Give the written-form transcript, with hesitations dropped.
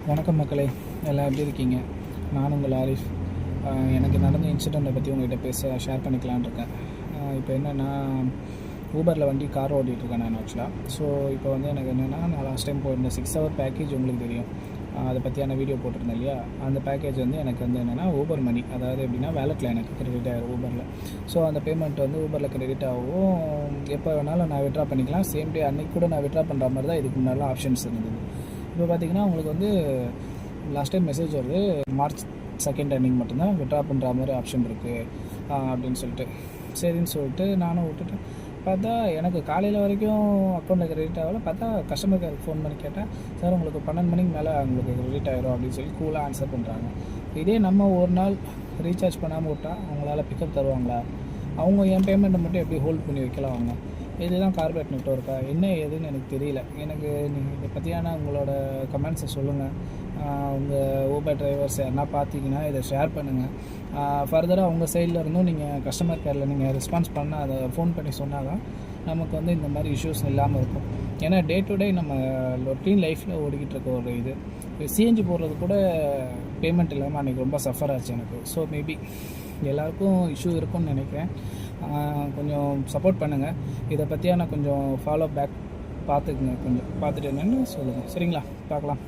வணக்கம் மக்களே, எல்லாம் எப்படி இருக்கீங்க? நான் உங்கள் ஆரிஃப். எனக்கு நடந்த இன்சிடெண்ட்டை பற்றி உங்கள்கிட்ட ஷேர் பண்ணிக்கலான்னு இருக்கேன். இப்போ என்னென்னா, ஊபரில் கார் ஓட்டிகிட்ருக்கேன் நான் ஆக்சுவலாக. ஸோ இப்போ வந்து எனக்கு என்னென்னா, நான் லாஸ்ட் டைம் போயிருந்த 6 ஹவர் பேக்கேஜ் உங்களுக்கு தெரியும். அதை பற்றியான வீடியோ போட்டிருந்தேன் இல்லையா? அந்த பேக்கேஜ் வந்து எனக்கு வந்து என்னென்னா ஊபர் மணி, அதாவது எப்படின்னா வேலெட்டில் எனக்கு கிரெடிட் ஆகிடும் ஊபரில். ஸோ அந்த பேமெண்ட் வந்து ஊபரில் கிரெடிட் ஆகும். எப்போ வேணாலும் நான் விட்ரா பண்ணிக்கலாம். சேம் டே அன்றைக்கி கூட நான் விட்ரா பண்ணுற மாதிரி தான் இதுக்கு முன்னாடி ஆப்ஷன்ஸ் இருந்தது. இப்போ பார்த்திங்கன்னா உங்களுக்கு வந்து லாஸ்ட் டைம் மெசேஜ் வருது, March 2 அன்றைக்கி மட்டும்தான் விட்ரா பண்ணுற மாதிரி ஆப்ஷன் இருக்குது அப்படின்னு சொல்லிட்டு. சரின்னு சொல்லிட்டு நானும் விட்டுட்டேன். பார்த்தா எனக்கு காலையில் வரைக்கும் அக்கௌண்ட்டில் கிரெடிட் ஆகலை. பார்த்தா கஸ்டமர் கேருக்கு ஃபோன் பண்ணி கேட்டேன், சார் உங்களுக்கு 12 மணிக்கு மேலே உங்களுக்கு கிரெடிட் ஆகிரும் அப்படின்னு சொல்லி கூலாக ஆன்சர் பண்ணுறாங்க. இதே நம்ம ஒரு நாள் ரீசார்ஜ் பண்ணாமல் விட்டால் அவங்களால பிக்கப் தருவாங்களா? அவங்க என் பேமெண்ட்டை மட்டும் எப்படி ஹோல்ட் பண்ணி வைக்கலாம் அவங்க? இதுதான் கார்பரேட் நெட்வொர்க்கா என்ன ஏதுன்னு எனக்கு தெரியல. எனக்கு நீங்கள் இதை பற்றியான உங்களோட கமெண்ட்ஸை சொல்லுங்கள். உங்கள் ஊபர் டிரைவர்ஸ் யாருன்னா பார்த்தீங்கன்னா இதை ஷேர் பண்ணுங்கள். ஃபர்தராக உங்கள் சைடில் இருந்தும் நீங்கள் கஸ்டமர் கேரில் நீங்கள் ரெஸ்பான்ஸ் பண்ணால் அதை ஃபோன் பண்ணி சொன்னால் தான் நமக்கு வந்து இந்த மாதிரி இஷ்யூஸ் இல்லாமல் இருக்கும். ஏன்னா டே டு டே நம்ம ரொட்டீன் லைஃப்பில் ஓடிக்கிட்டு இருக்க ஒரு இது சிஎன்ஜி போடுறது கூட பேமெண்ட் இல்லாமல் அன்றைக்கி ரொம்ப சஃபர் ஆச்சு எனக்கு. ஸோ மேபி எல்லாருக்கும் இஷ்யூ இருக்கும்னு நினைக்கிறேன். கொஞ்சம் சப்போர்ட் பண்ணுங்கள். இதை பற்றியான கொஞ்சம் ஃபாலோ பேக் பார்த்துக்குங்க. கொஞ்சம் பார்த்துட்டு என்னென்னு சொல்லுங்கள். சரிங்களா? பார்க்கலாம்.